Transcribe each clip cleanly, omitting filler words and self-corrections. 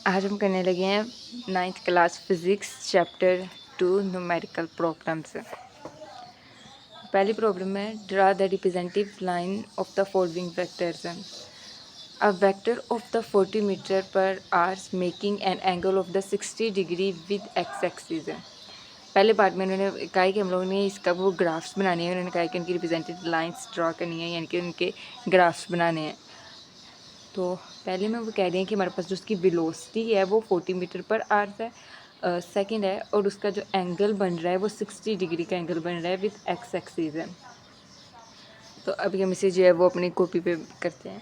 आज हम करने लगे हैं 9th class physics chapter 2 numerical problems. पहली प्रॉब्लम है draw the representative line of the following vectors. A vector of the 40 metre per hours making an angle of the 60 degree with X axis. पहले part में उन्होंने कहा है कि हम लोगों ने इसका वो ग्राफ्स बनाने हैं। उन्होंने कहा कि उनकी रिप्रेजेंटेटिव लाइंस ड्रा करनी है, यानी कि उनके ग्राफ्स बनाने हैं। तो पहले में वो कह रहे हैं कि हमारे पास जो उसकी वेलोसिटी है वो 40 मीटर पर आवर्स है, सेकंड है, और उसका जो एंगल बन रहा है वो 60 डिग्री का एंगल बन रहा है विद एक्स एक्सिस है। तो अभी हम इसे जो है वो अपनी कॉपी पे करते हैं।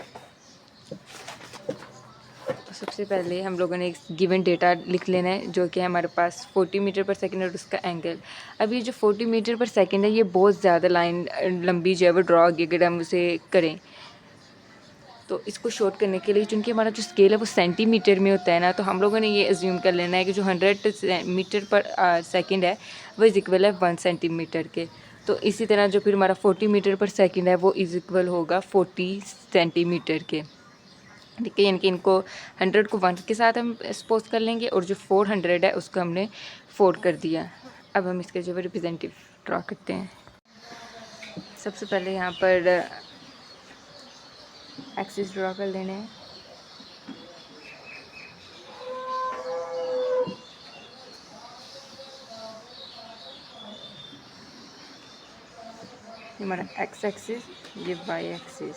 तो सबसे पहले हम लोगों ने एक गिवन डेटा लिख लेना है जो कि है हमारे पास 40 मीटर पर सेकंड और उसका एंगल। अब ये जो 40 मीटर पर सेकंड है ये बहुत ज़्यादा लाइन लंबी जो है वो ड्रॉ होगी अगर हम उसे करें। तो इसको शॉर्ट करने के लिए चूँकि हमारा जो स्केल है वो सेंटीमीटर में होता है ना, तो हम लोगों ने ये एज्यूम कर लेना है कि जो 100 मीटर पर सेकंड है वो इज़ इक्वल है 1 सेंटीमीटर के। तो इसी तरह जो फिर हमारा 40 मीटर पर सेकंड है वो इज़ इक्वल होगा 40 सेंटीमीटर के। ठीक है, यानी कि इनको 100 को 1 के साथ हम सपोज कर लेंगे और जो 400 है उसको हमने 4 कर दिया। अब हम इसके जो है रिप्रेजेंटेटिव ड्रा करते हैं। सबसे पहले यहाँ पर एक्सिस ड्रा कर लेने हैं। ये हमारा एक्स एक्सिस, ये वाई एक्सिस,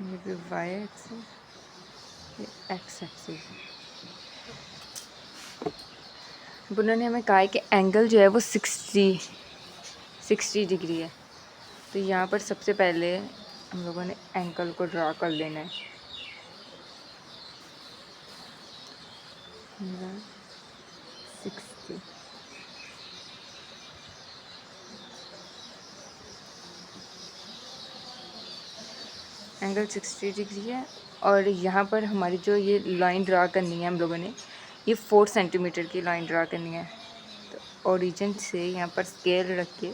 ये भी वाई एक्सिस, ये एक्स एक्सिस। उन्होंने हमें कहा है कि एंगल जो है वो 60 डिग्री है। तो यहाँ पर सबसे पहले हम लोगों ने एंगल को ड्रा कर लेना है। 60 एंगल 60 डिग्री है, और यहाँ पर हमारी जो ये लाइन ड्रा करनी है हम लोगों ने, ये 4 सेंटीमीटर की लाइन ड्रा करनी है। तो ओरिजिन से यहाँ पर स्केल रख के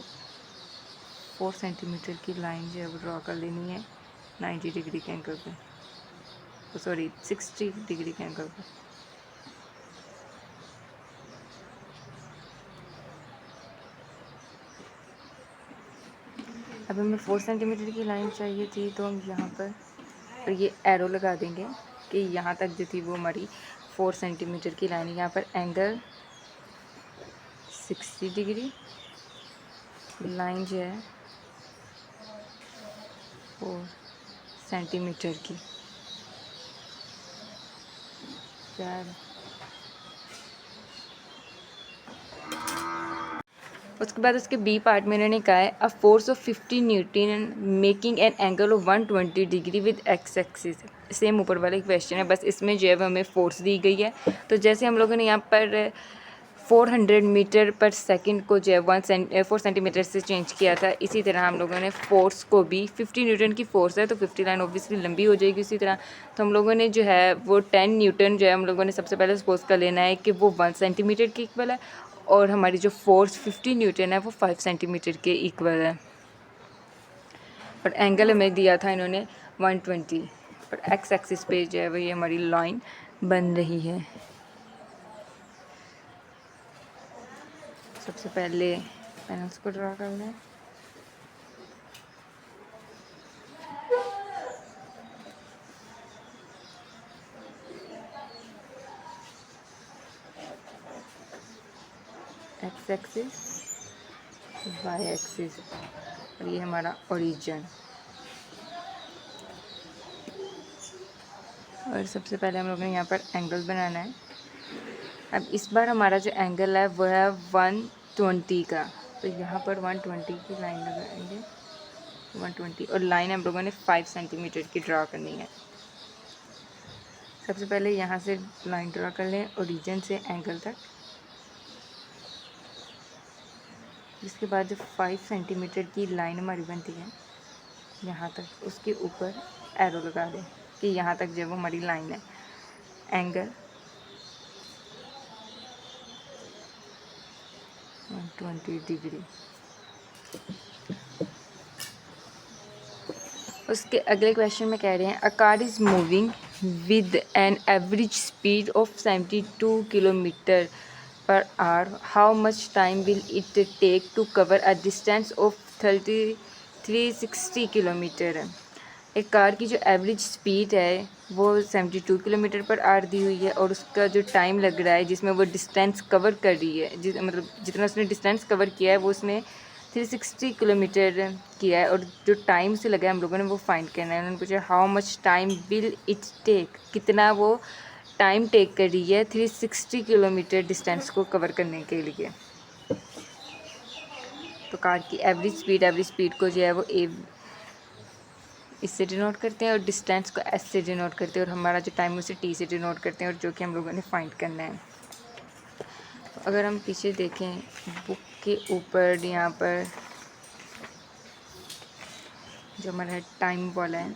4 सेंटीमीटर की लाइन जो है वो ड्रा कर लेनी है 90 डिग्री के एंगल पे, सॉरी 60 डिग्री के एंगल पे। अब हमें 4 सेंटीमीटर की लाइन चाहिए थी, तो हम यहाँ पर ये एरो लगा देंगे कि यहाँ तक जो थी वो हमारी 4 सेंटीमीटर की लाइन है। यहाँ पर एंगल 60 डिग्री, लाइन जो है 4 सेंटीमीटर की। उसके बाद उसके बी पार्ट में इन्होंने कहा है a force of 50 Newton making an angle of 120 degree with X axis. Same ऊपर वाला क्वेश्चन है, बस इसमें जो है हमें फोर्स दी गई है। तो जैसे हम लोगों ने यहाँ पर 400 मीटर पर सेकंड को जो है 4 सेंटीमीटर से चेंज किया था, इसी तरह हम लोगों ने फोर्स को भी 50 न्यूटन की फोर्स है तो 50 लाइन ऑब्वियसली लंबी हो जाएगी उसी तरह। तो हम लोगों ने जो है वो 10 न्यूटन जो है हम लोगों ने सबसे पहले सपोज कर लेना है कि वो 1 सेंटीमीटर के इक्वल है, और हमारी जो फोर्स 50 न्यूटन है वो 5 सेंटीमीटर के इक्वल है। और एंगल हमें दिया था इन्होंने 120, और एक्स एक्सिस पे जो है वो ये हमारी लाइन बन रही है। सबसे पहले पैनल्स को ड्रा कर लें। एक्स एक्सिस, वाई एक्सिस, और ये हमारा ओरिजिन। और सबसे पहले हम लोगों ने यहाँ पर एंगल बनाना है। अब इस बार हमारा जो एंगल है वो है 120 का, तो यहाँ पर 120 की लाइन लगाएंगे 120, और लाइन हम लोगों ने 5 सेंटीमीटर की ड्रा करनी है। सबसे पहले यहाँ से लाइन ड्रा कर लें ओरिजिन से एंगल तक। जिसके बाद जो 5 सेंटीमीटर की लाइन हमारी बनती है यहाँ तक, उसके ऊपर एरो लगा दें कि यहाँ तक जो वो हमारी लाइन है। Angle 120 degree. उसके अगले क्वेश्चन में कह रहे हैं a car is moving with an average speed of 72 kilometer per hour, how much time will it take to cover a distance of 360 kilometre? एक कार की जो एवरेज स्पीड है वो 72 किलोमीटर पर आवर दी हुई है और उसका जो टाइम लग रहा है जिसमें वो डिस्टेंस कवर कर रही है, मतलब जितना उसने डिस्टेंस कवर किया है वो उसने 360 किलोमीटर किया है और जो टाइम से लगा है हम लोगों ने वो फाइंड करना है। उन्होंने पूछा how much time will it take, कितना वो टाइम टेक कर रही है 360 किलोमीटर डिस्टेंस को कवर करने के लिए। तो कार की एवरेज स्पीड को जो है वो इससे डिनोट करते हैं और डिस्टेंस को एस से डिनोट करते हैं और हमारा जो टाइम उसे टी से डिनोट करते हैं और जो कि हम लोगों ने फाइंड करना है। तो अगर हम पीछे देखें बुक के ऊपर यहाँ पर जो हमारा टाइम वाला है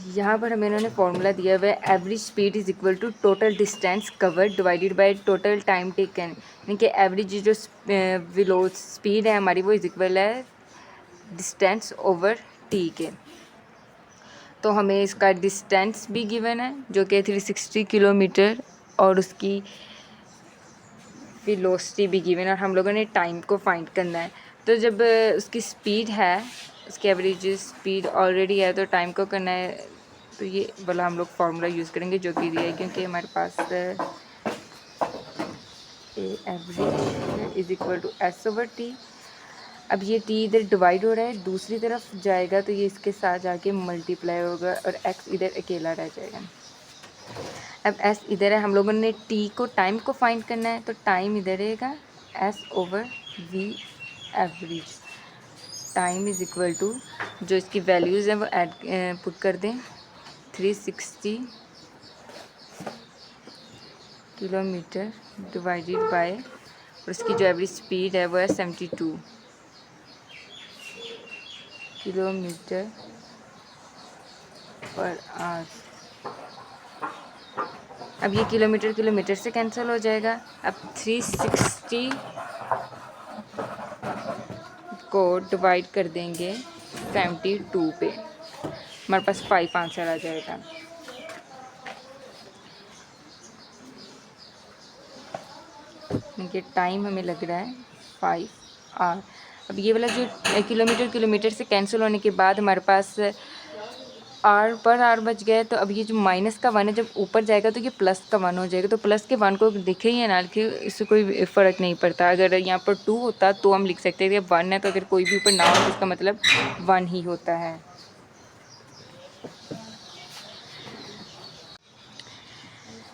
यहाँ पर हमें इन्होंने फॉर्मूला दिया हुआ है average speed is equal to total distance covered divided by total time taken, यानी कि एवरेज जो स्पीड है हमारी वो इज इक्वल है डिस्टेंस ओवर टी के। तो हमें इसका डिस्टेंस भी गिवन है जो कि 360 किलोमीटर और उसकी वेलोसिटी भी गिवन है और हम लोगों ने टाइम को फाइंड करना है। तो जब उसकी स्पीड है, उसकी एवरेज स्पीड ऑलरेडी है तो टाइम को करना है, तो ये वाला हम लोग फार्मूला यूज़ करेंगे जो कि दिया है क्योंकि हमारे पास average is equal to S over T. अब ये टी इधर डिवाइड हो रहा है, दूसरी तरफ जाएगा तो ये इसके साथ जाके मल्टीप्लाई होगा और एक्स इधर अकेला रह जाएगा। अब एस इधर है, हम लोगों ने टी को टाइम को फाइंड करना है तो टाइम इधर रहेगा S over V average. Time is equal to जो इसकी वैल्यूज़ हैं वो ऐड पुट कर दें 360 किलोमीटर डिवाइडेड बाय और उसकी जो एवरेज स्पीड है वो है 72 किलोमीटर पर आवर। अब ये किलोमीटर से कैंसिल हो जाएगा। अब 360 को डिवाइड कर देंगे 72 पे, हमारे पास 5 आंसर आ जाएगा। देखिए टाइम हमें लग रहा है 5 आवर। अब ये वाला जो किलोमीटर से कैंसिल होने के बाद हमारे पास आर पर आर बच गया है। तो अब ये जो माइनस का 1 है जब ऊपर जाएगा तो ये प्लस का 1 हो जाएगा। तो प्लस के 1 को दिखे ही है ना कि इससे कोई फ़र्क नहीं पड़ता। अगर यहाँ पर 2 होता तो हम लिख सकते थे, 1 है तो अगर कोई भी ऊपर ना हो तो इसका मतलब 1 ही होता है।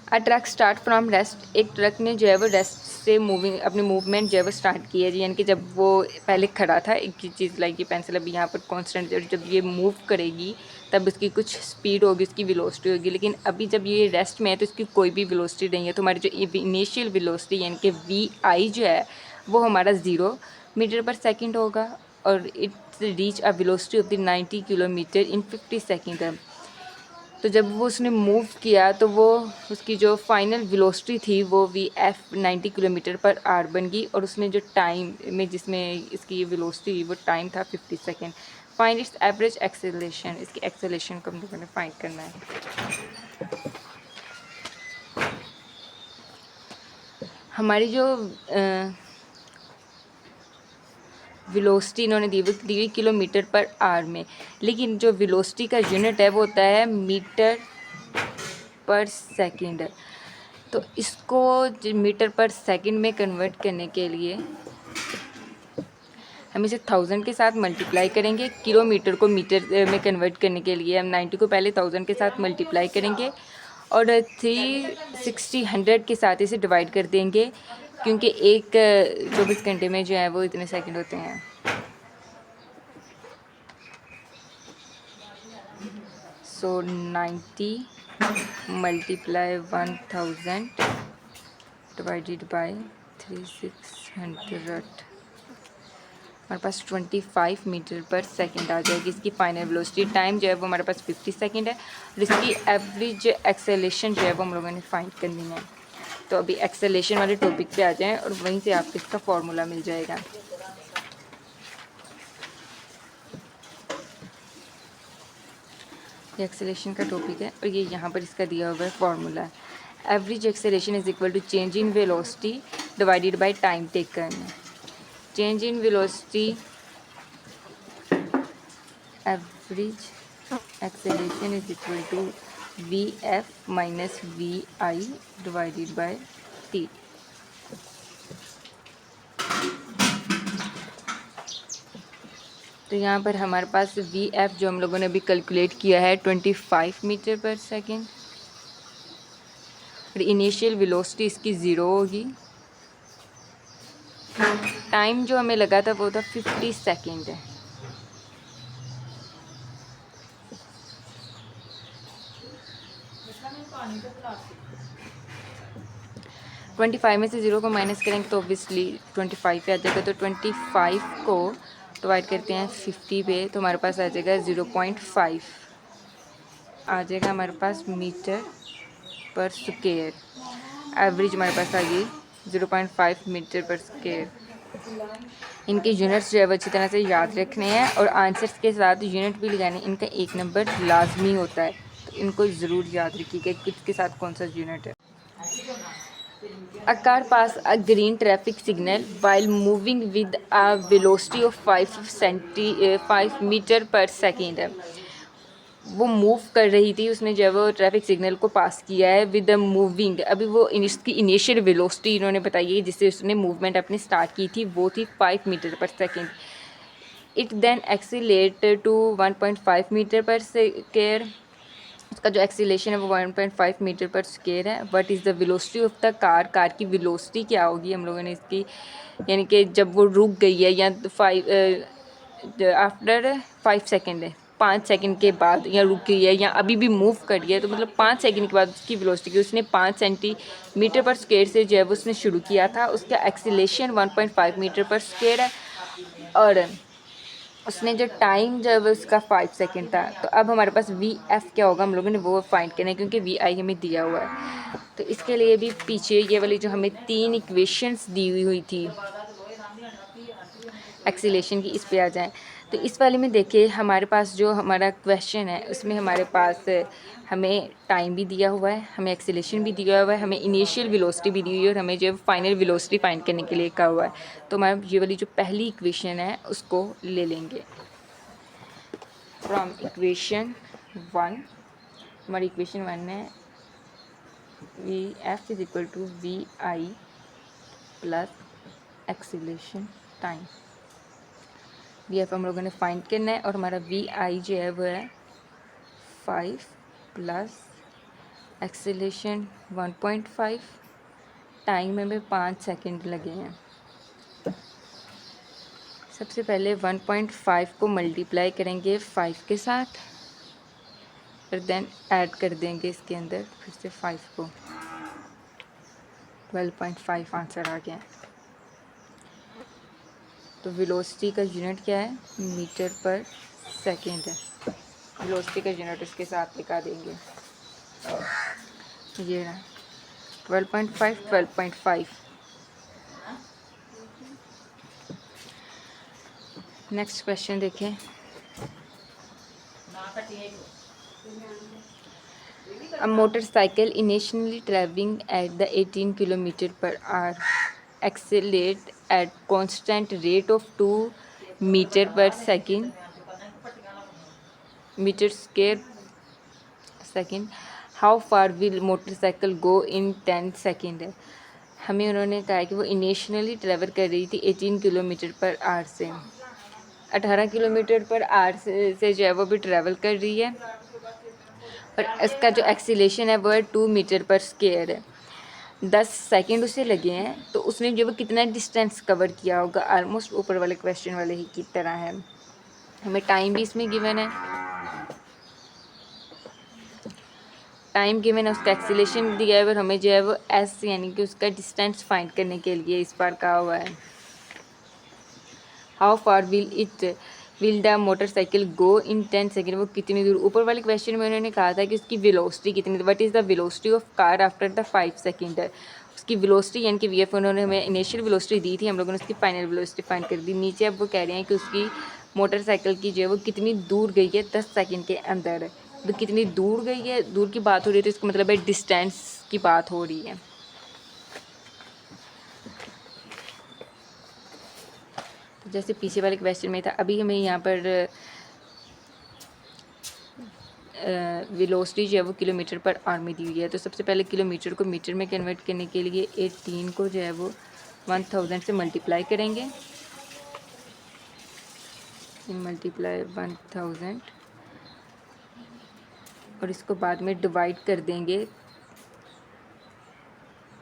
अ ट्रक स्टार्ट फ्रॉम रेस्ट, एक ट्रक ने जो है वो रेस्ट से अपनी मूवमेंट जो है वो स्टार्ट की है जी, यानी कि जब वो पहले खड़ा था एक ही चीज़ लाइक ये पेंसिल अभी यहाँ पर कांस्टेंट, जब ये मूव करेगी तब उसकी कुछ स्पीड होगी, उसकी वेलोसिटी होगी। लेकिन अभी जब ये रेस्ट में है तो इसकी कोई भी वेलोसिटी नहीं है। तो हमारी जो इनिशियल वेलोसिटी यानी कि VI जो है वो हमारा 0 मीटर पर सेकेंड होगा और it reach a velocity of the 90 kilometre in 50 second. तो जब वो उसने मूव किया तो वो उसकी जो फाइनल वेलोसिटी थी वो VF 90 किलोमीटर पर आवर बन गई और उसने जो टाइम में जिसमें इसकी वेलोसिटी वो टाइम था 50 second. Find its average acceleration, इसकी एक्सेलरेशन को हम लोगों ने फाइंड करना है। हमारी जो वेलोसिटी इन्होंने दी हुई किलोमीटर पर आवर में, लेकिन जो वेलोसिटी का यूनिट है वो होता है मीटर पर सेकंड। तो इसको मीटर पर सेकंड में कन्वर्ट करने के लिए हम इसे 1000 के साथ मल्टीप्लाई करेंगे। किलोमीटर को मीटर में कन्वर्ट करने के लिए हम 90 को पहले 1000 के साथ मल्टीप्लाई करेंगे और 360 100 के साथ इसे डिवाइड कर देंगे क्योंकि एक 24 घंटे में जो है वो इतने सेकंड होते हैं। सो 90 मल्टीप्लाई 1000 डिवाइडेड बाय 3600, हमारे पास 25 मीटर पर सेकंड आ जाएगी इसकी फाइनल वेलोसिटी। टाइम जो है वो हमारे पास 50 सेकंड है और इसकी एवरेज एक्सेलरेशन जो है वो हम लोगों ने फाइंड करनी है। तो अभी एक्सेलेरेशन वाले टॉपिक पे आ जाएं और वहीं से आपको इसका फॉर्मूला मिल जाएगा। ये एक्सेलेरेशन का टॉपिक है और ये यहाँ पर इसका दिया हुआ है formula. Average acceleration is equal to change in velocity divided by time taken. Change in velocity, average acceleration is equal to V F minus V I divided by T. तो यहाँ पर हमारे पास वी एफ जो हम लोगों ने अभी calculate किया है 25 मीटर पर सेकेंड और इनिशियल वेलोसिटी इसकी 0 होगी। टाइम जो हमें लगा था वो था 50 सेकेंड है। ट्वेंटी फाइव में से 0 को माइनस करेंगे तो ऑब्वियसली 25 पे आ जाएगा। तो 25 को डिवाइड करते हैं 50 पे तो हमारे पास आ जाएगा 0.5 आ जाएगा हमारे पास मीटर पर स्क्वायर। एवरेज हमारे पास आ गई 0.5 मीटर पर स्क्वायर। इनके यूनिट्स जो है वो अच्छी तरह से याद रखने हैं और आंसर्स के साथ यूनिट भी लगाने। इनका एक नंबर लाजमी होता है तो इनको ज़रूर याद रखिएगा किसके साथ कौन सा यूनिट है। A car pass a green traffic signal while moving with a velocity of 5 metre per second. वो मूव कर रही थी, उसने जब वो ट्रैफिक सिग्नल को पास किया है विद द मूविंग। अभी वो इसकी इनिशियल वेलोसिटी इन्होंने बताई है जिससे उसने मूवमेंट अपनी स्टार्ट की थी वो थी 5 metre per second. It then accelerate to 1.5 metre per square. उसका जो एक्सीलेशन है वो 1.5 मीटर पर स्क्वायर है। What is the velocity of the car. Car की वेलोसिटी क्या होगी हम लोगों ने इसकी, यानी कि जब वो रुक गई है या आफ्टर 5 सेकेंड है, 5 सेकंड के बाद या रुक गई है या अभी भी मूव कर रही है तो मतलब 5 सेकंड के बाद उसकी वेलोसिटी की उसने 5 सेंटीमीटर पर स्क्वायर से जो है उसने शुरू किया था। उसका एक्सीलेशन 1.5 मीटर पर स्क्वायर है और उसने जो टाइम जो है उसका 5 सेकंड था। तो अब हमारे पास वी एफ क्या होगा हम लोगों ने वो फाइंड करना है क्योंकि वी आई हमें दिया हुआ है। तो इसके लिए भी पीछे ये वाली जो हमें 3 इक्वेशंस दी हुई थी एक्सीलेशन की, इस पे आ जाएं। तो इस वाले में देखिए हमारे पास जो हमारा क्वेश्चन है उसमें हमारे पास हमें टाइम भी दिया हुआ है, हमें एक्सीलेशन भी दिया हुआ है, हमें इनिशियल वेलोसिटी भी दी हुई है और हमें जो फाइनल वेलोसिटी फाइंड करने के लिए कहा हुआ है। तो हमारा ये वाली जो पहली इक्वेशन है उसको ले लेंगे फ्रॉम इक्वेशन 1। हमारी इक्वेशन 1 है V F is equal to V I plus acceleration time. V F हम लोगों ने फाइंड करना है और हमारा वी आई जो है वो है 5 प्लस एक्सीलेशन 1.5। टाइम हमें 5 सेकंड लगे हैं। सबसे पहले 1.5 को मल्टीप्लाई करेंगे 5 के साथ और देन ऐड कर देंगे इसके अंदर फिर से 5 को। 12.5 आंसर आ गया। तो वेलोसिटी का यूनिट क्या है, मीटर पर सेकेंड है। वेलोसिटी का यूनिट इसके साथ लिखा देंगे। ये रहा 12.5। नेक्स्ट क्वेश्चन देखें। A motorcycle initially traveling at the 18 km per hour accelerate at constant rate of 2 meter per second meter square second. How far will motorcycle go in 10 second है। हमें उन्होंने कहा है कि वो इनिशियली ट्रैवल कर रही थी 18 किलोमीटर पर आवर से, 18 किलोमीटर पर आवर से जो है वो भी ट्रैवल कर रही है और इसका जो एक्सीलेशन है वो है 2 मीटर पर स्क्वायर है। 10 सेकंड उसे लगे हैं तो उसने जो वो कितना डिस्टेंस कवर किया होगा, ऑलमोस्ट ऊपर वाले क्वेश्चन वाले ही की तरह है। हमें टाइम भी इसमें गिवन है, टाइम गिवन है, उसका एक्सीलेशन दिया है और हमें जो है वो एस यानी कि उसका डिस्टेंस फाइंड करने के लिए इस बार कहा हुआ है। How far will the motorcycle go in 10 second, वो कितनी दूर। ऊपर वाले क्वेश्चन में उन्होंने कहा था कि उसकी वेलोसिटी कितनी, what is the velocity of car after the 5 second. उसकी वेलोसिटी यानी कि VF उन्होंने हमें इनिशियल वेलोसिटी दी थी, हम लोगों ने उसकी फाइनल वेलोसिटी फाइंड कर दी। नीचे अब वो कह रहे हैं कि उसकी मोटरसाइकिल की जो है वो कितनी दूर गई है 10 सेकंड के अंदर। तो कितनी दूर गई है, दूर की बात हो रही है तो इसका मतलब है डिस्टेंस की बात हो रही है। तो जैसे पीछे वाले क्वेश्चन में था, अभी हमें यहाँ पर वेलोसिटी जो है वो किलोमीटर पर आवर में दी हुई है। तो सबसे पहले किलोमीटर को मीटर में कन्वर्ट करने के लिए 18 को जो है वो 1000 से मल्टीप्लाई करेंगे, मल्टीप्लाई 1000, और इसको बाद में डिवाइड कर देंगे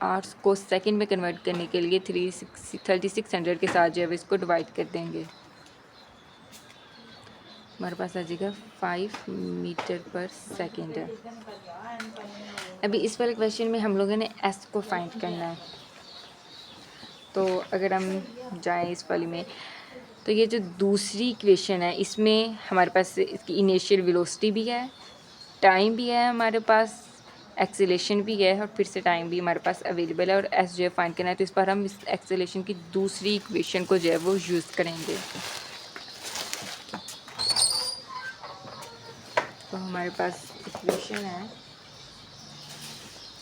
आवर्स को सेकंड में कन्वर्ट करने के लिए 3600 के साथ जो है इसको डिवाइड कर देंगे। हमारे पास आ जाएगा 5 मीटर पर सेकंड है। अभी इस वाले क्वेश्चन में हम लोगों ने एस को फाइंड करना है। तो अगर हम जाएं इस वाली में, तो ये जो दूसरी इक्वेशन है इसमें हमारे पास इसकी इनिशियल वेलोसिटी भी है, टाइम भी है हमारे पास, एक्सेलेरेशन भी है और फिर से टाइम भी हमारे पास अवेलेबल है, और एस जो है फाइंड करना है। तो इस पर हम इस एक्सेलेरेशन की दूसरी इक्वेशन को जो है वो यूज़ करेंगे। तो हमारे पास इक्वेशन है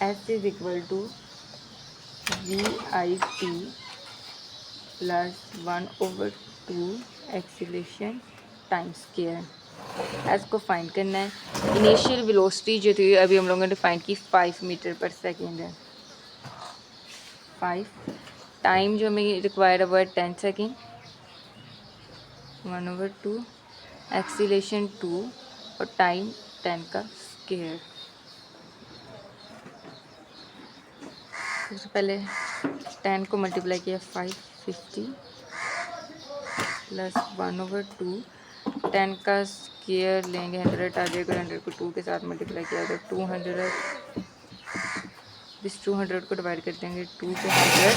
S is equal to VIT plus 1/2 acceleration time square. S को फाइंड करना है। इनिशियल वेलोसिटी जो थी अभी हम लोगों ने फाइंड की 5 मीटर पर सेकेंड है, 5। टाइम जो हमें रिक्वायर है वो है 10 सेकेंड, 1/2 एक्सीलरेशन 2 और टाइम 10 का स्क्वायर। सबसे पहले 10 को मल्टीप्लाई किया 550 प्लस 1/2, 10 का स्क्वायर लेंगे 100 आ जाएगा, 100 को 2 के साथ मल्टीप्लाई किया तो 200, इस 200 को डिवाइड कर देंगे 2 से 100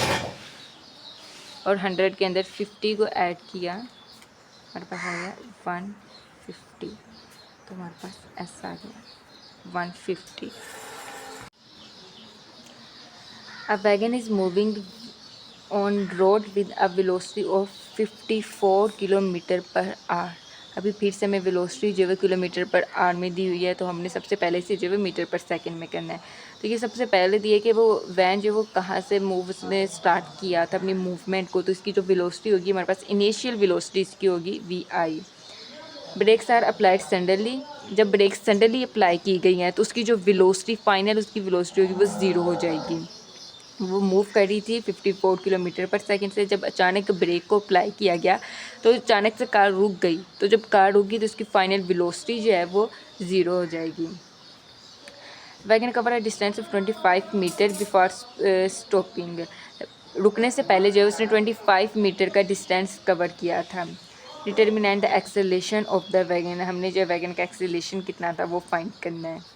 और 100 के अंदर 50 को ऐड किया, हमारे पास आ गया 150। तो हमारे पास ऐसा आ गया 150। A wagon is moving on road with a velocity of 54 kilometre per hour. अभी फिर से हमें वेलोसिटी जो है किलोमीटर पर आवर में दी हुई है, तो हमने सबसे पहले से जो है मीटर पर सेकंड में करना है। तो ये सबसे पहले दिए कि वो वैन जो वो कहाँ से मूव उसने स्टार्ट किया था अपनी मूवमेंट को, तो इसकी जो वेलोसिटी होगी हमारे पास इनिशियल वेलोसिटी इसकी होगी VI। Brakes are applied suddenly, जब ब्रेक्स सडनली अप्लाई की गई हैं तो उसकी जो वेलोसिटी फाइनल उसकी वेलोसिटी होगी वो 0 हो जाएगी। वो मूव कर रही थी 54 किलोमीटर पर सेकंड से, जब अचानक ब्रेक को अप्लाई किया गया तो अचानक से कार रुक गई। तो जब कार रुक गई तो उसकी फाइनल वेलोसिटी जो है वो 0 हो जाएगी। Wagon cover a distance of 25 metre before stopping. रुकने से पहले जो है उसने 25 मीटर का डिस्टेंस कवर किया था। Determinate the acceleration of the wagon, हमने जो वैगन का एक्सेलेरेशन कितना था वो फाइंड करना है।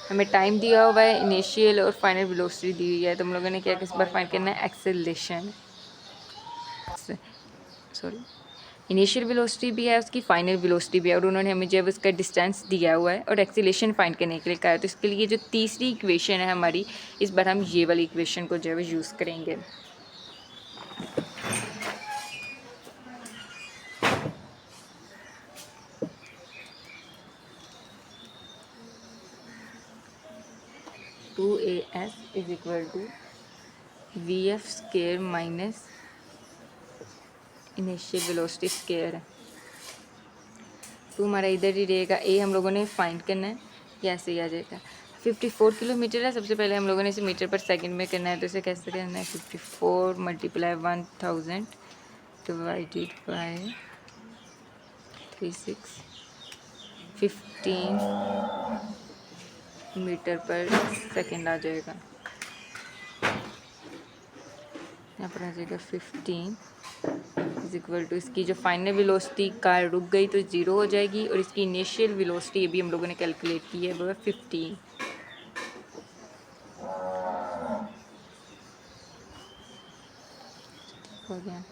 हमें टाइम दिया हुआ है, इनिशियल और फाइनल वेलोसिटी दी हुई है, तो हम लोगों ने क्या किस बार फाइंड करना है एक्सेलरेशन। सॉरी, इनिशियल वेलोसिटी भी है उसकी, फाइनल वेलोसिटी भी है, और उन्होंने हमें जो है उसका डिस्टेंस दिया हुआ है और एक्सेलरेशन फाइंड करने के लिए कहा है। तो इसके लिए जो तीसरी इक्वेशन है हमारी, इस बार हम ये वाली इक्वेशन को जो है यूज़ करेंगे। AS is equal to VF square minus initial velocity square है। तो हमारा इधर ही रहेगा, ए हम लोगों ने फाइंड करना है, ये ऐसे ही आ जाएगा। 54 किलोमीटर है, सबसे पहले हम लोगों ने इसे मीटर पर सेकंड में करना है, तो इसे कैसे करना है 54 मल्टीप्लाई 1000 डिवाइडेड बाय 36, 15 मीटर पर सेकंड आ जाएगा। यहाँ पर आ जाएगा 15 इज इक्वल टू, इसकी जो फाइनल वेलोसिटी कार रुक गई तो 0 हो जाएगी, और इसकी इनिशियल वेलोसिटी अभी हम लोगों ने कैलकुलेट की है वो है 15। हो गया।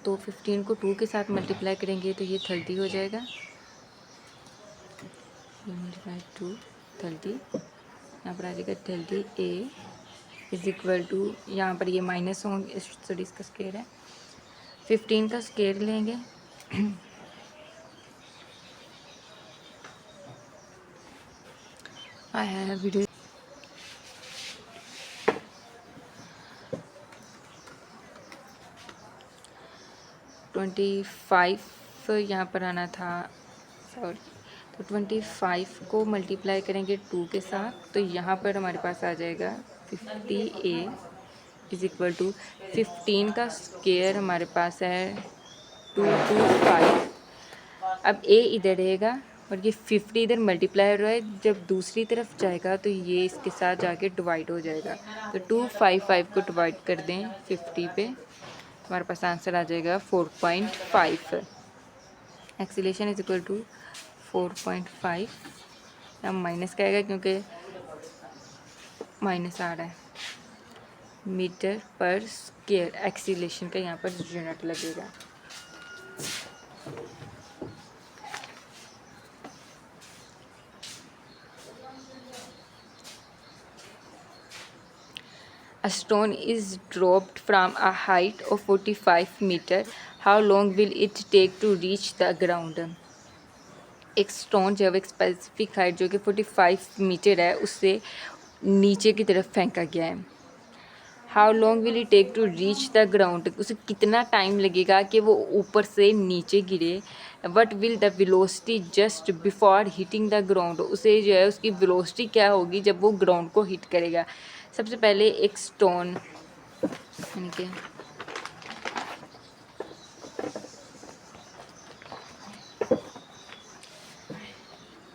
तो 15 को 2 के साथ मल्टीप्लाई करेंगे तो ये 30 हो जाएगा, 2 30 यहाँ पर आ जाएगा del D A is equal to, यहाँ पर ये माइनस होंगे, सॉरी इसका स्क्वायर है, 15 का स्क्वायर लेंगे आई हैव वीडियो 25 यहाँ पर आना था, सॉरी, तो 25 को मल्टीप्लाई करेंगे 2 के साथ, तो यहाँ पर हमारे पास आ जाएगा 50A इज इक्वल टू 15 का स्क्वायर हमारे पास है 225। अब A इधर रहेगा और ये 50 इधर मल्टीप्लाई हो रहा है, जब दूसरी तरफ जाएगा तो ये इसके साथ जाके डिवाइड हो जाएगा, तो 255 को डिवाइड कर दें 50 पे, हमारे पास आंसर आ जाएगा 4.5। एक्सीलेशन इज इक्वल टू 4.5, यहाँ माइनस का आएगा क्योंकि माइनस आ रहा है, मीटर पर स्क्वायर एक्सीलेशन का यहाँ पर यूनिट लगेगा। A stone is dropped from a height of 45 meter. How long will it take to reach the ground? एक स्टोन जो है एक स्पेसिफिक हाइट जो कि 45 मीटर है उससे नीचे की तरफ फेंका गया है। How long will it take to reach the ground, उसे कितना टाइम लगेगा कि वो ऊपर से नीचे गिरे। What will the velocity just before hitting the ground, उसे जो है उसकी वेलोसिटी क्या होगी जब वो ग्राउंड को हिट करेगा। सबसे पहले एक स्टोन यानी कि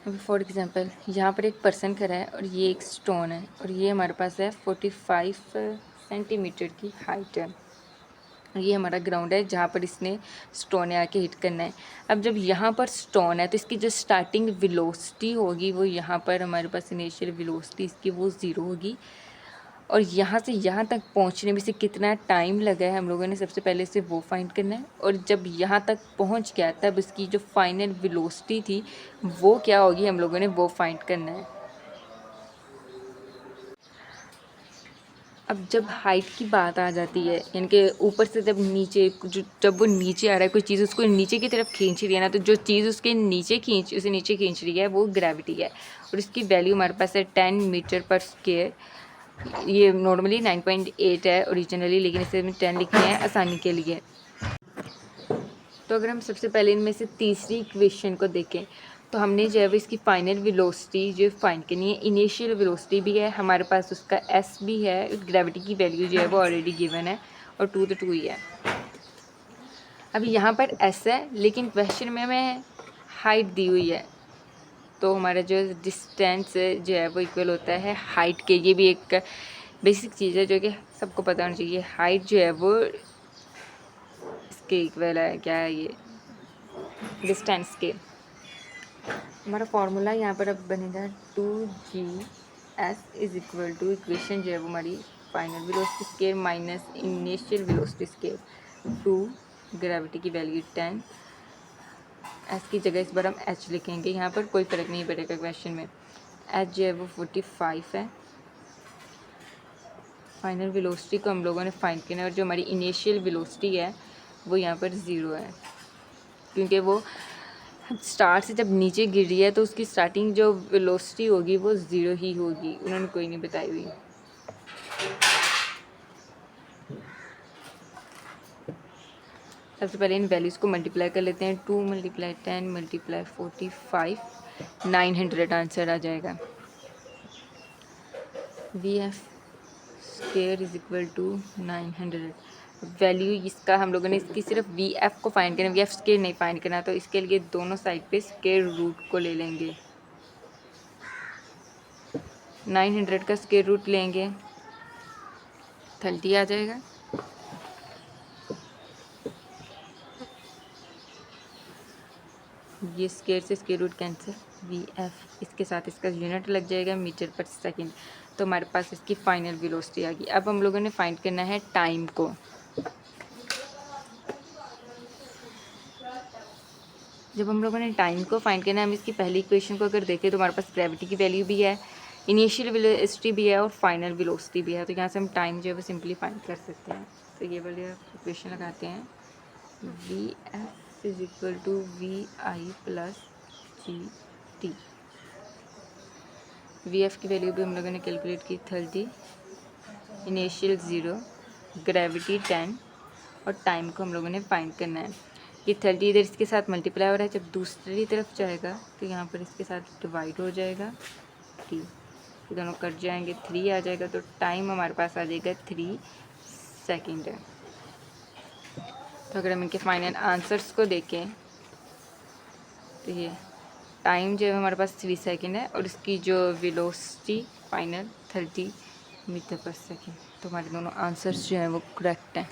अभी फॉर एग्जांपल यहाँ पर एक पर्सन खड़ा है और ये एक स्टोन है और ये हमारे पास है 45 सेंटीमीटर की हाइट है। ये हमारा ग्राउंड है जहाँ पर इसने स्टोन आके हिट करना है। अब जब यहाँ पर स्टोन है तो इसकी जो स्टार्टिंग वेलोसिटी होगी वो यहाँ पर हमारे पास इनिशियल वेलोसिटी इसकी वो 0 होगी, और यहाँ से यहाँ तक पहुँचने में से कितना टाइम लगा है हम लोगों ने सबसे पहले से वो फाइंड करना है, और जब यहाँ तक पहुँच गया तब इसकी जो फाइनल वेलोसिटी थी वो क्या होगी हम लोगों ने वो फाइंड करना है। अब जब हाइट की बात आ जाती है यानी कि ऊपर से जब नीचे जब वो नीचे आ रहा है कोई चीज़ उसको नीचे की तरफ खींच रही है ना, तो जो चीज़ उसके उसे नीचे खींच रही है वो ग्रेविटी है, और इसकी वैल्यू हमारे पास है 10 मीटर पर स्क्वायर। ये नॉर्मली 9.8 है ओरिजिनली, लेकिन इसे में 10 लिखते हैं आसानी के लिए। तो अगर हम सबसे पहले इनमें से तीसरी इक्वेशन को देखें तो हमने जो है वो इसकी फाइनल वेलोसिटी जो फाइंड करनी है। इनिशियल वेलोसिटी भी है हमारे पास, उसका एस भी है, ग्रेविटी की वैल्यू जो है वो ऑलरेडी गिवन है, और 2 तो 2 ही है। अभी यहाँ पर एस है लेकिन क्वेश्चन में हमें हाइट दी हुई है, तो हमारा जो डिस्टेंस जो है वो इक्वल होता है हाइट के। ये भी एक बेसिक चीज़ है जो कि सबको पता होना चाहिए। हाइट जो है वो इसके इक्वल है, क्या है ये, डिस्टेंस के। हमारा फॉर्मूला यहाँ पर अब बनेगा 2GS is equal to, equation जो है वो हमारी final velocity square minus initial velocity square, 2 gravity की वैल्यू 10, एस की जगह इस बार हम एच लिखेंगे, यहाँ पर कोई फ़र्क नहीं पड़ेगा क्वेश्चन में। एच जो है वो 45 है। फाइनल वेलोसिटी को हम लोगों ने फाइंड करना है, और जो हमारी इनिशियल वेलोसिटी है वो यहाँ पर 0 है, क्योंकि वो स्टार्ट से जब नीचे गिर रही है तो उसकी स्टार्टिंग जो वेलोसिटी होगी वो 0 ही होगी, उन्होंने कोई नहीं बताई हुई। सबसे पहले इन वैल्यूज़ को मल्टीप्लाई कर लेते हैं। 2 × 10 × 45 900 आंसर आ जाएगा। VF square is equal to 900। Value इसका हम लोगों ने इसकी सिर्फ VF को फाइंड करना, VF स्क्वायर नहीं फाइंड करना, तो इसके लिए दोनों साइड पे स्क्वायर रूट को ले लेंगे। 900 का स्क्वायर रूट लेंगे 30 आ जाएगा। ये स्क्वायर से स्क्वायर रूट कैंसिल, VF इसके साथ इसका यूनिट लग जाएगा मीटर पर सेकंड, तो हमारे पास इसकी फाइनल वेलोसिटी आ गई। अब हम लोगों ने फाइंड करना है टाइम को। जब हम लोगों ने टाइम को फाइंड करना है, हम इसकी पहली इक्वेशन को अगर देखें तो हमारे पास ग्रेविटी की वैल्यू भी है, इनिशियल वेलोसिटी भी है और फाइनल वेलोसिटी भी है, तो यहाँ से हम टाइम जो है वो सिंपली फाइंड कर सकते हैं। तो ये वाले इक्वेशन लगाते हैं, V F is equal to V I plus G T. V F की वैल्यू भी हम लोगों ने कैलकुलेट की 30, इनिशियल 0, ग्रेविटी 10 और टाइम को हम लोगों ने फाइंड करना है। ये 30 इधर इसके साथ मल्टीप्लाई हो रहा है, जब दूसरी तरफ जाएगा तो यहाँ पर इसके साथ डिवाइड हो जाएगा टी, ये दोनों कट जाएंगे, 3 आ जाएगा, तो टाइम हमारे पास आ जाएगा 3 सेकेंड। तो अगर हम इनके फाइनल आंसर्स को देखें तो ये टाइम जो है हमारे पास 3 सेकेंड है और इसकी जो velocity final 30 metre per second. तो हमारे दोनों आंसर्स जो हैं वो करेक्ट हैं।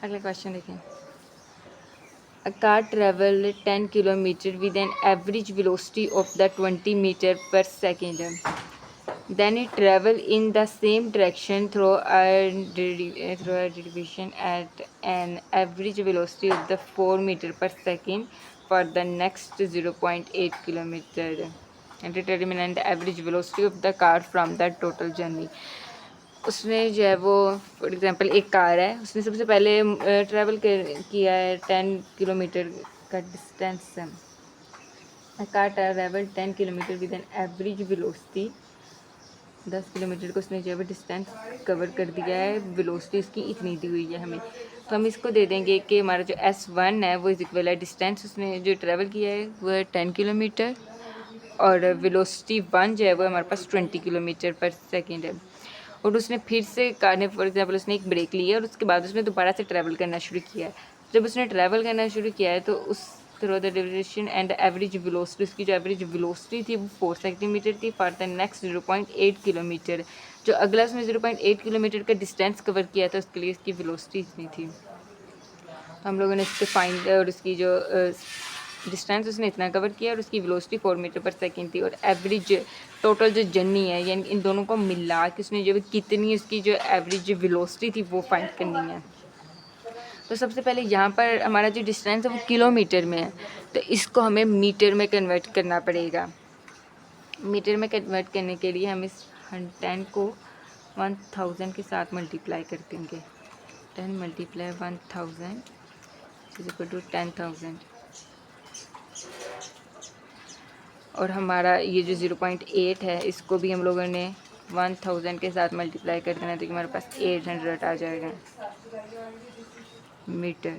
अगला क्वेश्चन देखें, a car travel 10 kilometre with an average velocity of the 20 metre per second, then it travel in the same direction through a derivation at an average velocity of the 4 meter per second for the next 0.8 kilometer and determine the average velocity of the car from the total journey। उसने जो है वो for example एक car है, उसने सबसे पहले travel किया है 10 किलोमीटर का distance. Car travel 10 kilometre with an average velocity, 10 kilometre को उसने जो है डिस्टेंस कवर कर दिया है, वेलोसिटी इसकी इतनी दी हुई है हमें। तो हम इसको दे देंगे कि हमारा जो S1 है वो इज इक्वल है, डिस्टेंस उसने जो ट्रैवल किया है वो है 10 किलोमीटर और वेलोसिटी 1 जो है वो हमारे पास 20 किलोमीटर पर सेकेंड है। और उसने फिर से कार ने फॉर एग्जाम्पल उसने एक ब्रेक लिया और उसके बाद उसने दोबारा से ट्रैवल करना शुरू किया है। जब उसने ट्रैवल करना शुरू किया है तो उस through the duration and average velocity, उसकी जो एवरेज वेलोसिटी थी वो 4 सेंटीमीटर थी फॉर द नेक्स्ट 0.8 किलोमीटर। जो अगला उसने 0.8 किलोमीटर का डिस्टेंस कवर किया था उसके लिए इसकी वेलोसिटी इतनी थी। तो हम लोगों ने इसके फाइंड और उसकी जो डिस्टेंस उसने इतना कवर किया और उसकी वेलोसिटी 4 मीटर पर सेकेंड थी और एवरेज टोटल जो जर्नी है यानी इन दोनों को मिला के उसने जो कितनी उसकी जो एवरेज वेलोसिटी थी वो फाइंड करनी है। तो सबसे पहले यहाँ पर हमारा जो डिस्टेंस है वो किलोमीटर में है, तो इसको हमें मीटर में कन्वर्ट करना पड़ेगा। मीटर में कन्वर्ट करने के लिए हम इस 10 को 1000 के साथ मल्टीप्लाई कर देंगे। 10 मल्टीप्लाई 1000 इज इक्वल टू 10,000 और हमारा ये जो 0.8 है इसको भी हम लोगों ने 1000 के साथ मल्टीप्लाई कर देना, तो हमारे पास 800 आ जाएगा मीटर।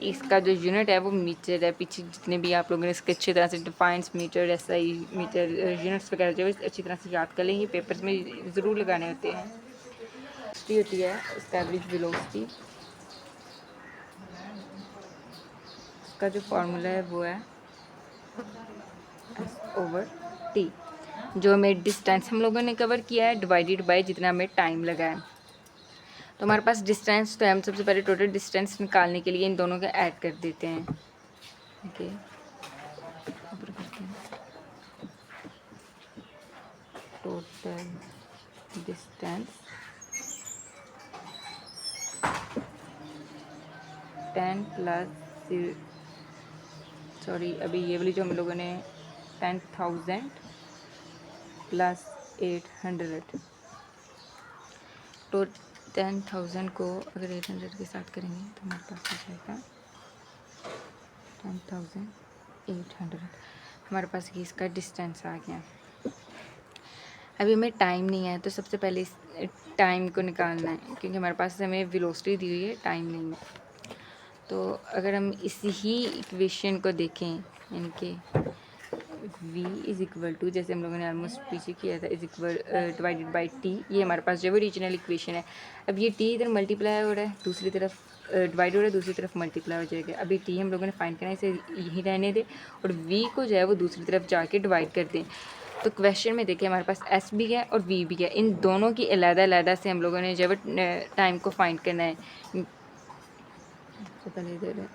इसका जो यूनिट है वो मीटर है। पीछे जितने भी आप लोगों ने इसके अच्छी तरह से defines metre, SI metre, units वगैरह जो है अच्छी तरह से याद कर लें, ये पेपर्स में ज़रूर लगाने होते हैं। होती है इसका एवरेज वेलोसिटी, इसका जो फॉर्मूला है वो है S/T, जो हमें डिस्टेंस हम लोगों ने कवर किया है डिवाइडेड बाय जितना हमें टाइम लगा है। तो हमारे पास डिस्टेंस तो हम सबसे पहले टोटल डिस्टेंस निकालने के लिए इन दोनों का ऐड कर देते हैं। ओके, टोटल डिस्टेंस 10 प्लस अभी ये वाली जो हम लोगों ने 10,000 प्लस 800, तो 10,000 को अगर 800 के साथ करेंगे तो हमारे पास आ जाएगा 10,800। हमारे पास ये इसका डिस्टेंस आ गया। अभी हमें टाइम नहीं है, तो सबसे पहले इस टाइम को निकालना है क्योंकि हमारे पास हमें वेलोसिटी दी हुई है, टाइम नहीं है। तो अगर हम इसी ही इक्वेशन को देखें यानी कि v इज़ इक्वल टू, जैसे हम लोगों ने ऑलमोस्ट पीछे किया था, is equal divided by T, ये हमारे पास जो है ओरिजिनल इक्वेशन है। अब ये टी इधर मल्टीप्लाई हो रहा है, दूसरी तरफ डिवाइड हो रहा है, दूसरी तरफ मल्टीप्लाई हो जाएगा। अभी टी हम लोगों ने फाइंड करना है, इसे यहीं रहने दें और v को जो है वो दूसरी तरफ जाके डिवाइड कर दें। तो क्वेश्चन में देखिए हमारे पास s भी है और v भी है, इन दोनों की अलग-अलग से हम लोगों ने जो है टाइम को फाइंड करना है। तो पहले इधर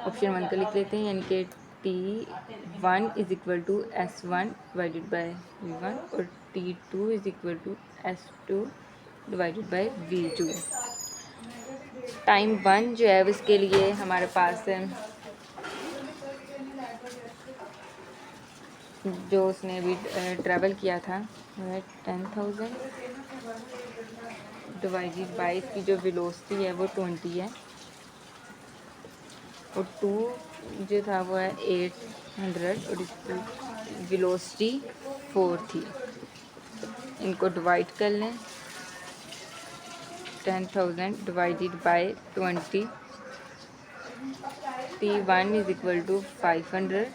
ऑप्शन 1 का लिख लेते हैं, यानी कि T1 is equal to S1 divided by V1 और T2 is equal to S2 divided by V2। Time 1 जो है उसके लिए हमारे पास जो उसने अभी ट्रैवल किया था वो है 10,000 डिवाइडेड बाई इसकी जो वेलोसिटी है वो 20 है और 2 जो था वो है 800 और इसकी वेलोसिटी 4 थी। इनको डिवाइड कर लें 10,000 divided by 20 T1 is equal to 500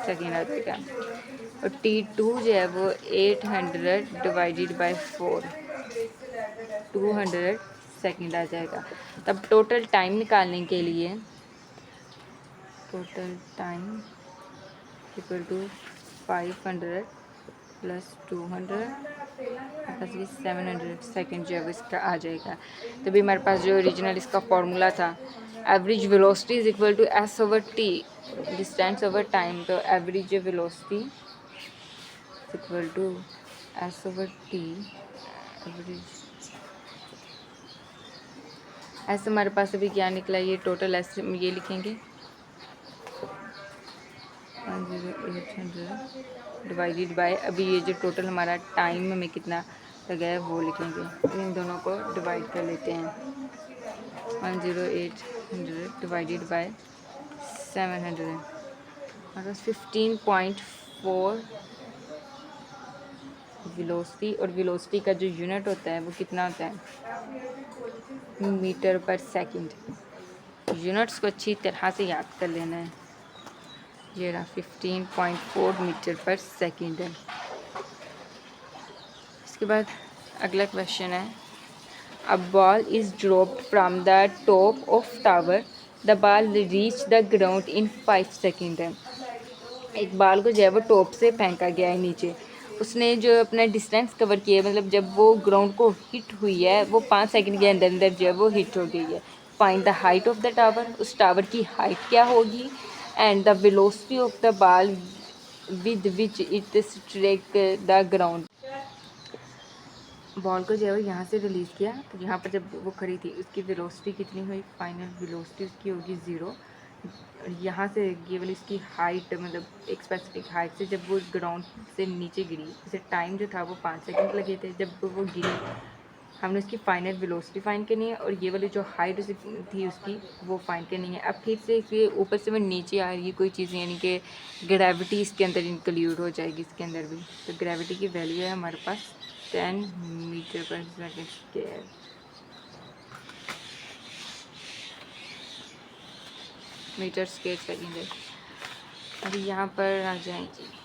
second आ जाएगा और T2 जो है वो 800 डिवाइडेड बाई 4 200 सेकेंड आ जाएगा। तब टोटल टाइम निकालने के लिए total time equal to 500 plus 200 plus भी 700 सेकेंड जो है वो इसका आ जाएगा। तो भी हमारे पास जो ओरिजिनल इसका फॉर्मूला था average velocity is equal to S over T distance over time. तो average velocity is equal to S over T average ऐसे हमारे पास अभी क्या निकला ये टोटल ऐसे ये लिखेंगे 800 डिवाइडेड बाय अभी ये जो टोटल हमारा टाइम में कितना लगा है वो लिखेंगे। इन दोनों को डिवाइड कर लेते हैं 10800 डिवाइडेड बाय 700 और 15.4 वेलोसिटी और वेलोसिटी का जो यूनिट होता है वो कितना होता है मीटर पर सेकंड। यूनिट्स को अच्छी तरह से याद कर लेना है। ये रहा 15.4 मीटर पर सेकंड है। इसके बाद अगला क्वेश्चन है a ball is dropped from the top of tower the ball reach the ground in 5 second है। एक बाल को जो है वो टॉप से फेंका गया है नीचे, उसने जो अपना डिस्टेंस कवर किया है मतलब जब वो ग्राउंड को हिट हुई है वो 5 सेकंड के अंदर अंदर जो है वो हिट हो गई है। Find the height of the tower, उस टावर की हाइट क्या होगी and the velocity of the ball with which it strike the ground. Ball को जो है वो यहाँ से रिलीज़ किया तो यहाँ पर जब वो खड़ी थी उसकी वेलोसिटी कितनी हुई, फाइनल वेलोसिटी उसकी होगी 0। और यहाँ से ये वाली इसकी हाइट मतलब एक स्पेसिफिक हाइट से जब वो ग्राउंड से नीचे गिरी उसे टाइम जो था वो 5 सेकंड लगे थे। जब वो गिरी हमने उसकी फाइनल वेलोसिटी फाइंड करनी है और ये वाली जो हाइट थी उसकी वो फाइंड करनी है। अब फिर से इसके ऊपर से वो नीचे आ रही है कोई चीज़ यानी कि ग्रेविटी इसके अंदर इंक्लूड हो जाएगी इसके अंदर भी। तो ग्रेविटी की वैल्यू है हमारे पास 10 metre per second square. Metre square second है। अभी यहाँ पर आ जाएंगे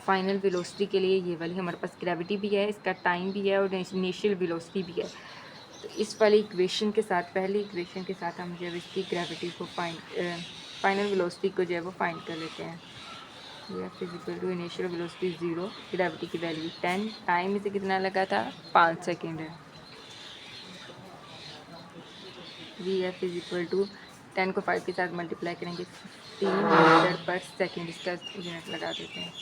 फाइनल वेलोसिटी के लिए ये वाली हमारे पास ग्रेविटी भी है, इसका टाइम भी है और इनिशियल वेलोसिटी भी है। तो इस वाली इक्वेशन के साथ पहली इक्वेशन के साथ हम जब इसकी ग्रेविटी को फाइनल वेलोसिटी को जो है वो फाइंड कर लेते हैं। ये physical to initial velocity 0, gravity की वैल्यू 10, टाइम इसे कितना लगा था 5 सेकेंड है। V F is equal to 10 को 5 के साथ मल्टीप्लाई करेंगे 15 मीटर पर सेकेंड इसका यूनिट लगा देते हैं।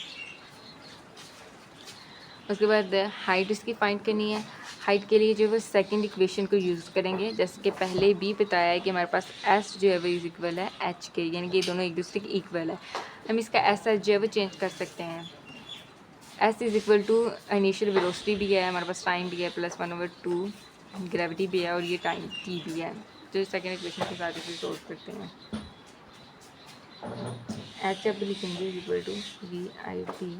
उसके बाद हाइट इसकी फाइंड करनी है। हाइट के लिए जो है सेकंड इक्वेशन को यूज़ करेंगे जैसे कि पहले भी बताया है कि हमारे पास एस जो है वो इज इक्वल है एच के, यानी कि ये दोनों एक दूसरे के इक्वल है। हम इसका एस एच जो है वो चेंज कर सकते हैं। S is equal to initial velocity भी है, हमारे पास टाइम भी है प्लस 1/2 ग्रेविटी भी है और ये टाइम टी भी है। तो सेकंड इक्वेशन के साथ इसे सोल्व करते हैं। एच अब लिखेंगे is equal to V I T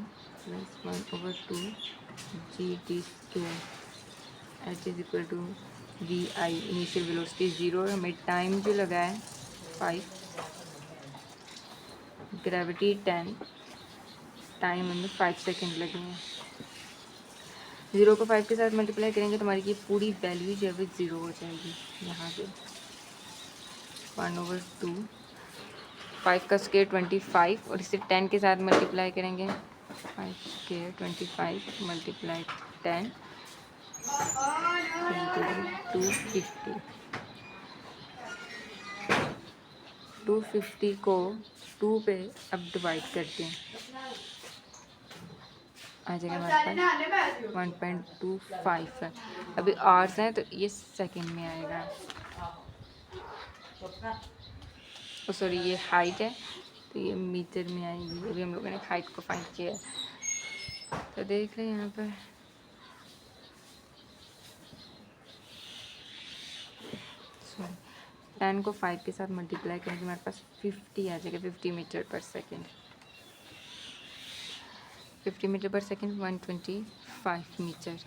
plus 1/2 G T square. H is equal to V I, initial velocity 0, हमें टाइम जो लगा है 5, ग्रेविटी 10, टाइम हमें 5 सेकेंड लगे हैं। 0 को 5 के साथ मल्टीप्लाई करेंगे तो हमारी ये पूरी वैल्यू जो है वो 0 हो जाएगी। यहाँ पे 1/2, 5 का स्क्वायर 25 और इसे 10 के साथ मल्टीप्लाई करेंगे 5 स्क्वायर 25 मल्टीप्लाई 10 250। 250 को 2 पे अब डिवाइड करते हैं आ जाएगा हमारे पास 1.25 है। अभी आवर्स हैं तो ये सेकंड में आएगा। सॉरी ये हाइट है तो तो ये मीटर में आएगी। अभी हम लोगों ने हाइट को फाइंड किया है, तो देख रहे हैं यहाँ पर सॉरी 10 को 5 के साथ मल्टीप्लाई करेंगे हमारे पास 50 आ जाएगा, 50 metre per second. 50 metre per second 125 metre.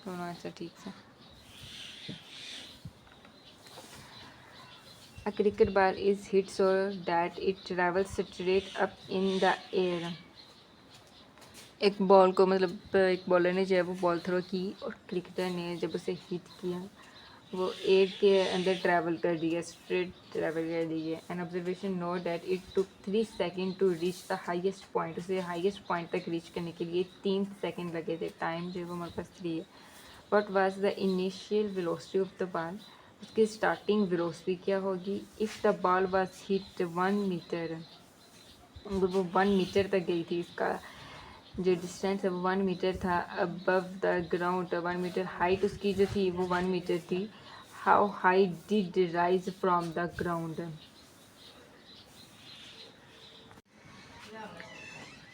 दोनों आंसर ठीक है। A cricket ball is hit so that it travels straight up in the air. एक बॉल को मतलब एक बॉलर ने जो है वो बॉल थ्रो की और क्रिकेटर ने जब उसे हिट किया वो एयर के अंदर ट्रैवल कर दिया, स्ट्रेट ट्रैवल कर दिया। An observation know that it took 3 second to reach the highest point. उसे हाईएस्ट पॉइंट तक रीच करने के लिए 3 सेकेंड लगे थे। टाइम जो है वो हमारे पास 3 है। What was the initial velocity of the ball? उसकी स्टार्टिंग वेलोसिटी क्या होगी? If the ball was hit 1 metre, वो 1 मीटर तक गई थी, इसका जो डिस्टेंस है वो 1 मीटर था above the ground. 1 metre height उसकी जो थी वो 1 मीटर थी। How high did rise from the ground?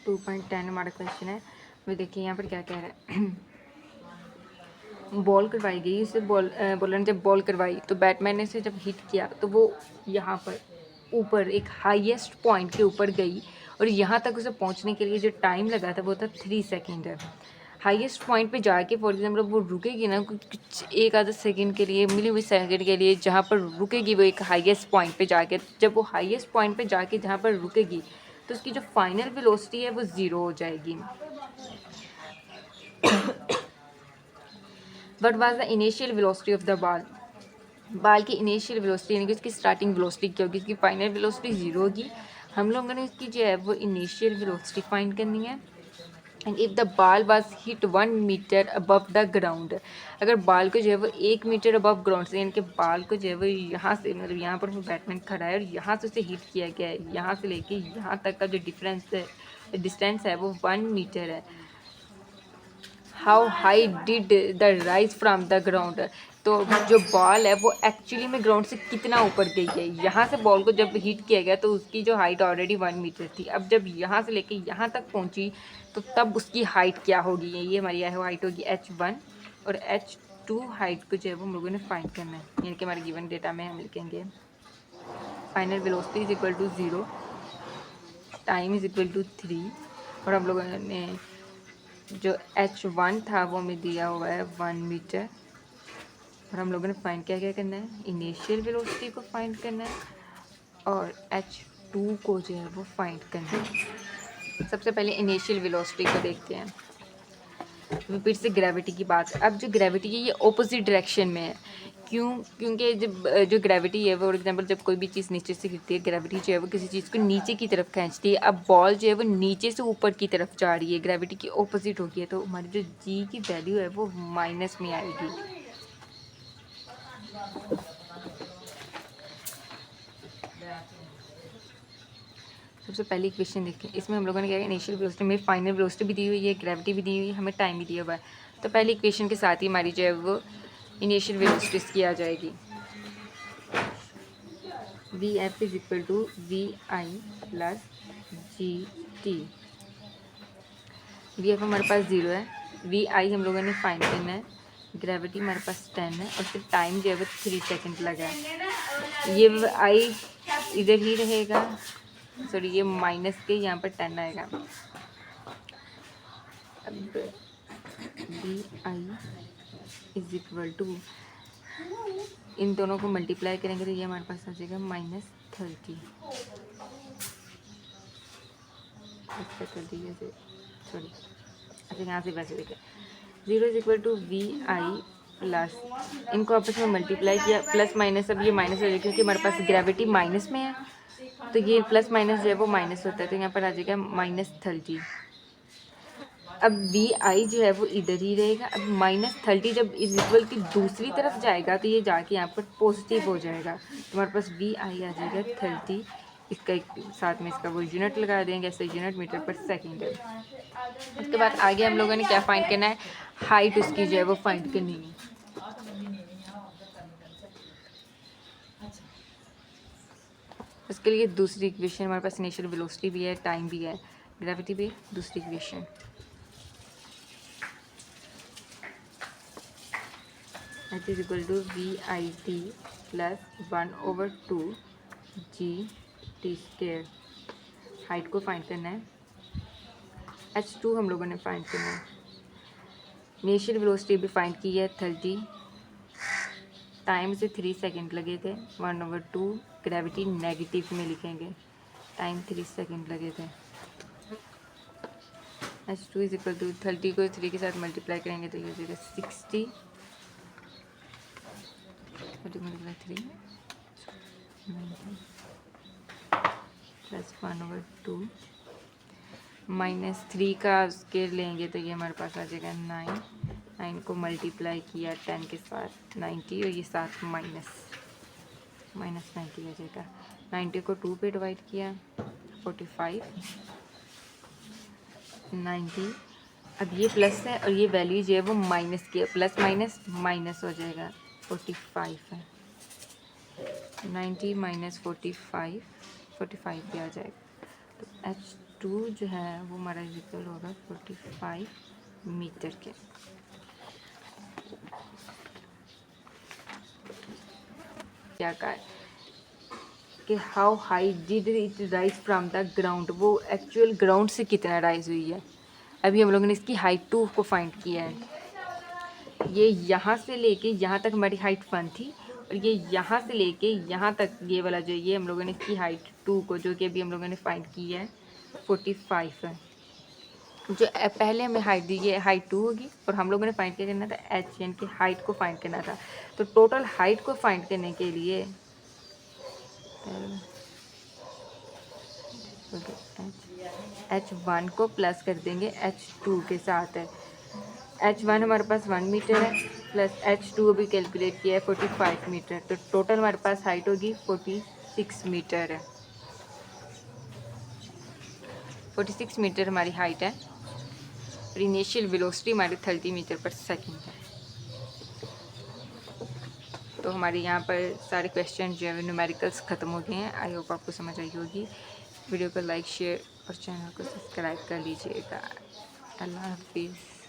2.10 हमारा क्वेश्चन है। वो देखिए यहाँ पर क्या कह रहा है। बॉल करवाई गई, उसे बॉलर ने जब बॉल करवाई तो बैट्समैन ने इसे जब हिट किया तो वो यहाँ पर ऊपर एक हाईएस्ट पॉइंट के ऊपर गई और यहाँ तक उसे पहुँचने के लिए जो टाइम लगा था वो था 3 सेकेंड। हाईएस्ट पॉइंट पे जाके फॉर एग्जाम्पल वो रुकेगी ना कुछ एक आधा सेकंड के लिए, मिली हुई सेकंड के लिए, जहाँ पर रुकेगी वो एक हाईएस्ट पॉइंट पे जाके। जब वो हाईएस्ट पॉइंट पे जाके जहाँ पर रुकेगी तो उसकी जो फाइनल वेलोसिटी है वो 0 हो जाएगी। What was the initial velocity of the ball? बाल की इनिशियल वेलोसिटी यानी कि उसकी स्टार्टिंग वेलोसिटी क्या होगी? इसकी फाइनल वेलोसिटी 0 होगी। हम लोगों ने इसकी जो है वो इनिशियल वेलोसिटी फाइंड करनी है। And if the ball was hit 1 metre above the ground, अगर बॉल को जो है वो 1 मीटर अबव ग्राउंड से यानी कि बॉल को जो है वो यहाँ से मतलब यहाँ पर वो बैट्समैन खड़ा है और यहाँ से उसे हिट किया गया है, यहाँ से लेके यहाँ तक का जो डिस्टेंस है वो 1 मीटर है। How high did the rise from the ground? तो जो बॉल है वो एक्चुअली में ग्राउंड से कितना ऊपर गई है? यहाँ से बॉल को जब हिट किया गया तो उसकी जो हाइट ऑलरेडी 1 मीटर थी। अब जब यहाँ से लेके यहाँ तक पहुँची तो तब उसकी हाइट क्या होगी? ये हमारी हाइट होगी h1 और h2 हाइट को जो है वो हम लोगों ने फाइंड करना है, यानी कि हमारे गिवन डेटा में हम लिखेंगे final velocity is equal to 0, time is equal to 3 और हम लोगों ने जो h1 था वो हमें दिया हुआ है 1 मीटर और हम लोगों ने फाइंड क्या करना है? इनिशियल वेलोसिटी को फाइंड करना है और h2 को जो है वो फाइंड करना है। सबसे पहले इनिशियल वेलोसिटी को देखते हैं। फिर से ग्रेविटी की बात है। अब जो ग्रेविटी है ये ऑपोजिट डायरेक्शन में है। क्योंकि जब जो ग्रेविटी है फॉर एग्जांपल जब कोई भी चीज़ नीचे से गिरती है, ग्रेविटी जो है वो किसी चीज़ को नीचे की तरफ खींचती है। अब बॉल जो है वो नीचे से ऊपर की तरफ जा रही है, ग्रेविटी की ऑपोजिट होगी है, तो हमारी जो जी की वैल्यू है वो माइनस में आएगी। सबसे पहली इक्वेशन देखें, इसमें हम लोगों ने क्या है इनिशियल वेलोसिटी में फाइनल वेलोसिटी भी दी हुई है, ग्रेविटी भी दी हुई है, हमें टाइम भी दिया हुआ है। तो पहली इक्वेशन के साथ ही हमारी जो है वो इनिशियल वेलोसिटी की आ जाएगी। V F is equal to V I plus G T. V F हमारे पास 0 है, वी आई हम लोगों ने फाइंड करना है, ग्रेविटी हमारे पास 10 है और फिर टाइम जो है वो 3 सेकेंड लगा है। ये आई इधर ही रहेगा, सॉरी ये माइनस के यहाँ पर 10 आएगा। अब V I is equal to इन दोनों को मल्टीप्लाई करेंगे तो ये हमारे पास आ जाएगा -30। सॉरी अच्छा यहाँ से वैसे देखें 0 is equal to V I plus, इनको आपस में मल्टीप्लाई किया प्लस माइनस, अब ये माइनस हो जाएगा क्योंकि हमारे पास ग्रेविटी माइनस में है तो ये प्लस माइनस जो है वो माइनस होता है, तो यहाँ पर आ जाएगा -30। अब वी आई जो है वो इधर ही रहेगा। अब -30 जब इज इक्वल की दूसरी तरफ जाएगा तो ये जाके यहाँ पर पॉजिटिव हो जाएगा, तो हमारे पास वी आई आ जाएगा 30। इसका एक साथ में इसका वो यूनिट लगा देंगे, ऐसे यूनिट मीटर पर सेकेंड है। उसके बाद आगे हम लोगों ने क्या फाइंड करना है? हाइट उसकी जो है वो फाइंड करनी है। उसके लिए दूसरी इक्वेशन हमारे पास इनिशियल वेलोसिटी भी है, टाइम भी है, ग्रेविटी भी दूसरी equation. H is equal to VIT plus 1/2 GT²। Height को फाइंड करना है, H2 हम लोगों ने फाइंड करना है। इनिशियल वेलोसिटी भी फाइंड की है 30, टाइम से 3 सेकेंड लगे थे, 1/2 ग्रेविटी नेगेटिव में लिखेंगे, टाइम 3 सेकेंड लगे थे। H2 इज इक्वल टू 30 को 3 के साथ मल्टीप्लाई करेंगे तो ये हो जाएगा 60, 30 × 3 प्लस 1/2 -3 का उसके लेंगे तो ये हमारे पास आ जाएगा 9, 9 को मल्टीप्लाई किया 10 के साथ 90 और ये साथ माइनस 90 आ जाएगा। 90 को 2 पे डिवाइड किया 45, 90। अब ये प्लस है और ये वैल्यू जो है वो माइनस की है, प्लस माइनस माइनस हो जाएगा 45 है। 90 - 45 भी आ जाएगा। तो H2 जो है वो हमारा इक्वल होगा 45 मीटर के। क्या कहा कि how high did it rise from the ground, वो एक्चुअल ग्राउंड से कितना राइज हुई है। अभी हम लोगों ने इसकी हाइट 2 को फाइंड किया है। ये यहाँ से लेके यहाँ तक हमारी हाइट 1 थी और ये यहाँ से लेके यहाँ तक ये वाला जो ये हम लोगों ने इसकी हाइट 2 को, जो कि अभी हम लोगों ने फाइंड की है 45 है। जो पहले हमें हाइट दी ये हाइट 2 होगी और हम लोगों ने फाइंड क्या करना था, H यानी कि हाइट को फाइंड करना था। तो टोटल हाइट को फाइंड करने के लिए H1 को प्लस कर देंगे H2 के साथ है। H1 हमारे पास 1 मीटर है प्लस H2 अभी कैलकुलेट किया है 45 मीटर, तो टोटल हमारे पास हाइट होगी 46 मीटर है। 46 मीटर हमारी हाइट है और इनिशियल वेलोसिटी हमारी 30 मीटर पर सेकेंड है। तो हमारे यहाँ पर सारे क्वेश्चन जो है न्यूमेरिकल्स ख़त्म हो गए हैं। आई होप आपको समझ आई होगी। वीडियो को लाइक शेयर और चैनल को सब्सक्राइब कर लीजिएगा। अल्लाह हाफिज़।